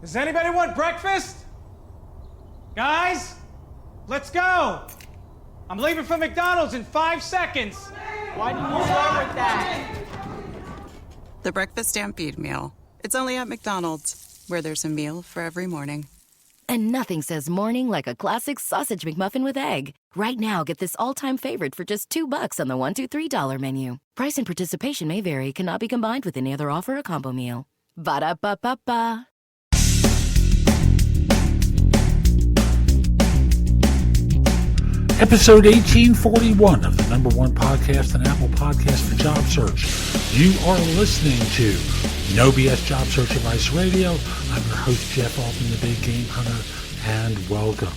Does anybody want breakfast? Guys, let's go. I'm leaving for McDonald's in 5 seconds. Why did you start with that? The Breakfast Stampede Meal. It's only at McDonald's, where there's a meal for every morning. And nothing says morning like a classic sausage McMuffin with egg. Right now, get this all-time favorite for just $2 on the $1, $2, $3 menu. Price and participation may vary. Cannot be combined with any other offer or combo meal. Ba-da-ba-ba-ba. Episode 1841 of the #1 podcast and Apple Podcast for Job Search. You are listening to No BS Job Search Advice Radio. I'm your host, Jeff Altman, the Big Game Hunter, and welcome.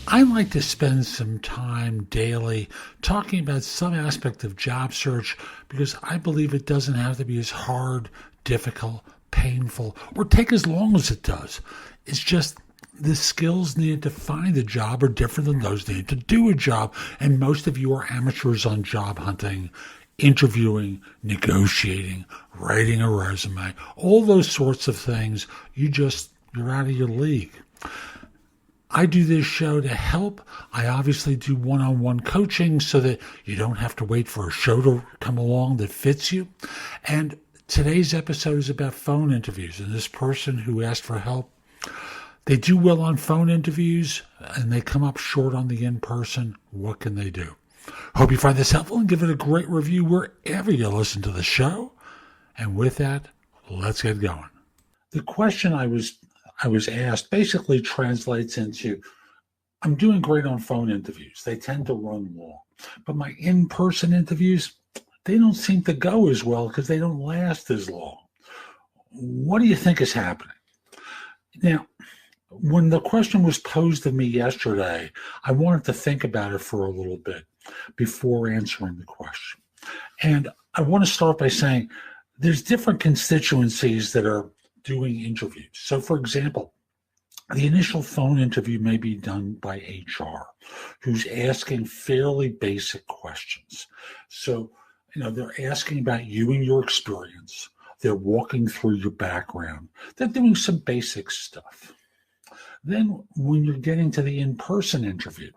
I like to spend some time daily talking about some aspect of job search because I believe it doesn't have to be as hard, difficult, painful, or take as long as it does. It's just the skills needed to find a job are different than those needed to do a job. And most of you are amateurs on job hunting, interviewing, negotiating, writing a resume, all those sorts of things. You're out of your league. I do this show to help. I obviously do one-on-one coaching so that you don't have to wait for a show to come along that fits you. And today's episode is about phone interviews. And this person who asked for help, they do well on phone interviews, and they come up short on the in-person. What can they do? Hope you find this helpful and give it a great review wherever you listen to the show. And with that, let's get going. The question I was asked basically translates into, I'm doing great on phone interviews. They tend to run long. But my in-person interviews, they don't seem to go as well because they don't last as long. What do you think is happening? Now, when the question was posed to me yesterday, I wanted to think about it for a little bit before answering the question. And I want to start by saying there's different constituencies that are doing interviews. So, for example, the initial phone interview may be done by HR, who's asking fairly basic questions. So, they're asking about you and your experience. They're walking through your background. They're doing some basic stuff. Then when you're getting to the in-person interview,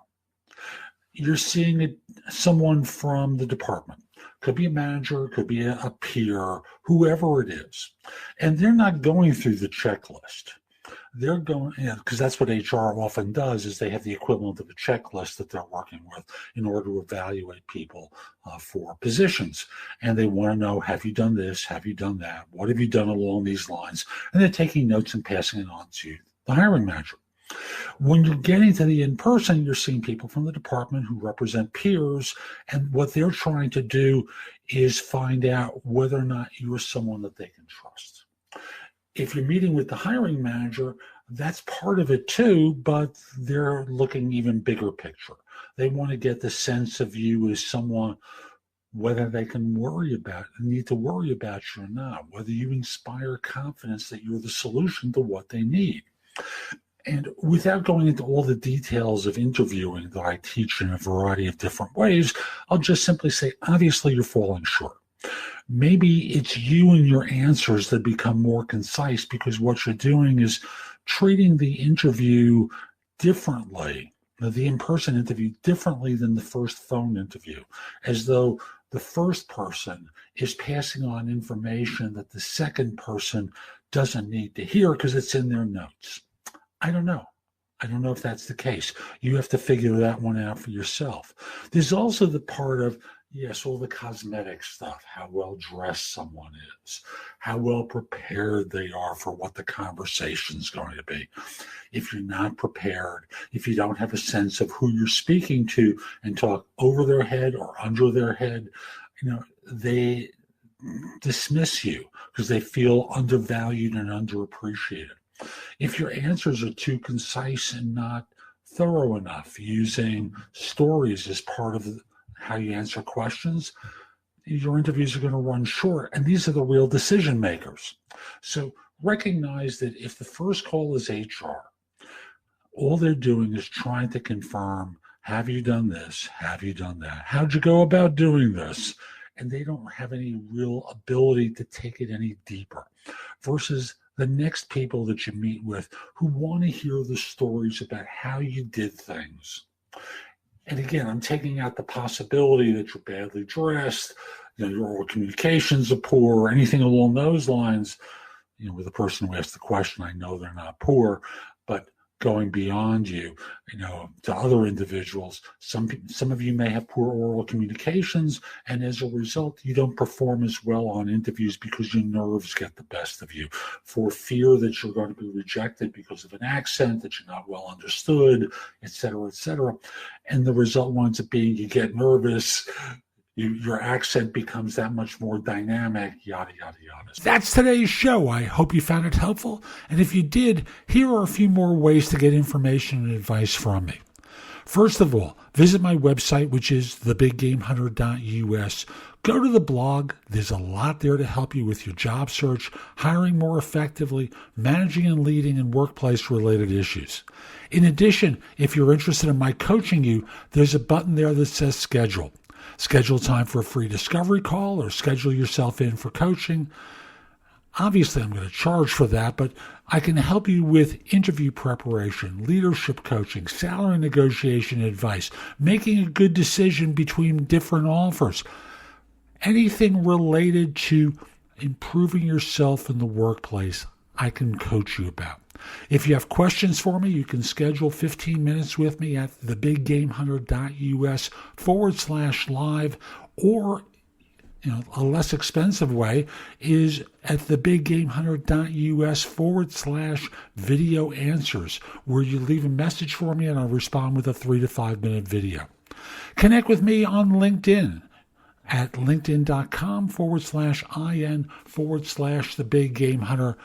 you're seeing someone from the department. Could be a manager, could be a peer, whoever it is. And they're not going through the checklist. They're going, because that's what HR often does, is they have the equivalent of a checklist that they're working with in order to evaluate people for positions. And they want to know, have you done this? Have you done that? What have you done along these lines? And they're taking notes and passing it on to the hiring manager. When you're getting to the in-person, you're seeing people from the department who represent peers, and what they're trying to do is find out whether or not you're someone that they can trust. If you're meeting with the hiring manager, that's part of it too, but they're looking even bigger picture. They want to get the sense of you as someone, whether they can need to worry about you or not, whether you inspire confidence that you're the solution to what they need. And without going into all the details of interviewing that I teach in a variety of different ways, I'll just simply say, obviously, you're falling short. Maybe it's you and your answers that become more concise because what you're doing is treating the interview differently, the in-person interview differently than the first phone interview, as though the first person is passing on information that the second person doesn't need to hear because it's in their notes. I don't know. I don't know if that's the case. You have to figure that one out for yourself. There's also the part of, yes, all the cosmetic stuff, how well dressed someone is, how well prepared they are for what the conversation is going to be. If you're not prepared, if you don't have a sense of who you're speaking to and talk over their head or under their head, they dismiss you because they feel undervalued and underappreciated. If your answers are too concise and not thorough enough, using stories as part of how you answer questions, your interviews are going to run short. And these are the real decision makers. So recognize that if the first call is HR, all they're doing is trying to confirm, have you done this? Have you done that? How'd you go about doing this? And they don't have any real ability to take it any deeper. Versus the next people that you meet with who want to hear the stories about how you did things. And again, I'm taking out the possibility that you're badly dressed, your oral communications are poor, or anything along those lines. With the person who asked the question, I know they're not poor, but going beyond you, to other individuals, some of you may have poor oral communications, and as a result, you don't perform as well on interviews because your nerves get the best of you, for fear that you're going to be rejected because of an accent, that you're not well understood, et cetera, and the result winds up being you get nervous. Your accent becomes that much more dynamic, yada, yada, yada. That's today's show. I hope you found it helpful. And if you did, here are a few more ways to get information and advice from me. First of all, visit my website, which is thebiggamehunter.us. Go to the blog. There's a lot there to help you with your job search, hiring more effectively, managing and leading in workplace-related issues. In addition, if you're interested in my coaching you, there's a button there that says schedule. Schedule time for a free discovery call or schedule yourself in for coaching. Obviously, I'm going to charge for that, but I can help you with interview preparation, leadership coaching, salary negotiation advice, making a good decision between different offers, anything related to improving yourself in the workplace, I can coach you about. If you have questions for me, you can schedule 15 minutes with me at thebiggamehunter.us/live, or a less expensive way is at thebiggamehunter.us/video answers, where you leave a message for me and I'll respond with a 3 to 5 minute video. Connect with me on LinkedIn at linkedin.com/in/thebiggamehunter.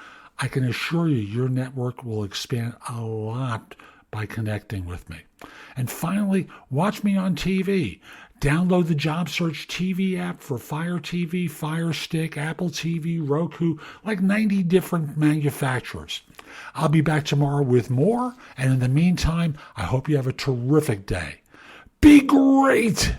I can assure you your network will expand a lot by connecting with me. And finally, watch me on TV. Download the JobSearch TV app for Fire TV, Fire Stick, Apple TV, Roku, like 90 different manufacturers. I'll be back tomorrow with more, and in the meantime, I hope you have a terrific day. Be great!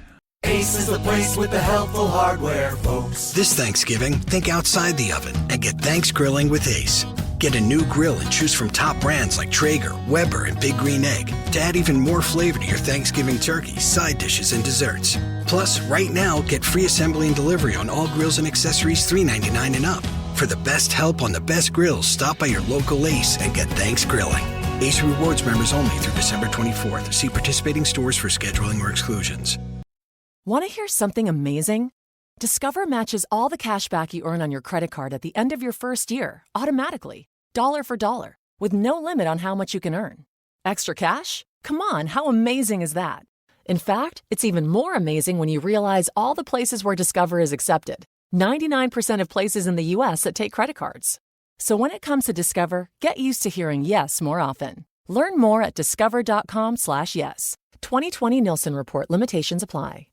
Ace is the place with the helpful hardware, folks. This Thanksgiving, think outside the oven and get Thanks Grilling with Ace. Get a new grill and choose from top brands like Traeger, Weber, and Big Green Egg to add even more flavor to your Thanksgiving turkey, side dishes, and desserts. Plus, right now, get free assembly and delivery on all grills and accessories $3.99 and up. For the best help on the best grills, stop by your local Ace and get Thanks Grilling. Ace Rewards members only through December 24th. See participating stores for scheduling or exclusions. Want to hear something amazing? Discover matches all the cash back you earn on your credit card at the end of your first year, automatically, dollar for dollar, with no limit on how much you can earn. Extra cash? Come on, how amazing is that? In fact, it's even more amazing when you realize all the places where Discover is accepted. 99% of places in the U.S. that take credit cards. So when it comes to Discover, get used to hearing yes more often. Learn more at discover.com/yes. 2020 Nielsen Report. Limitations apply.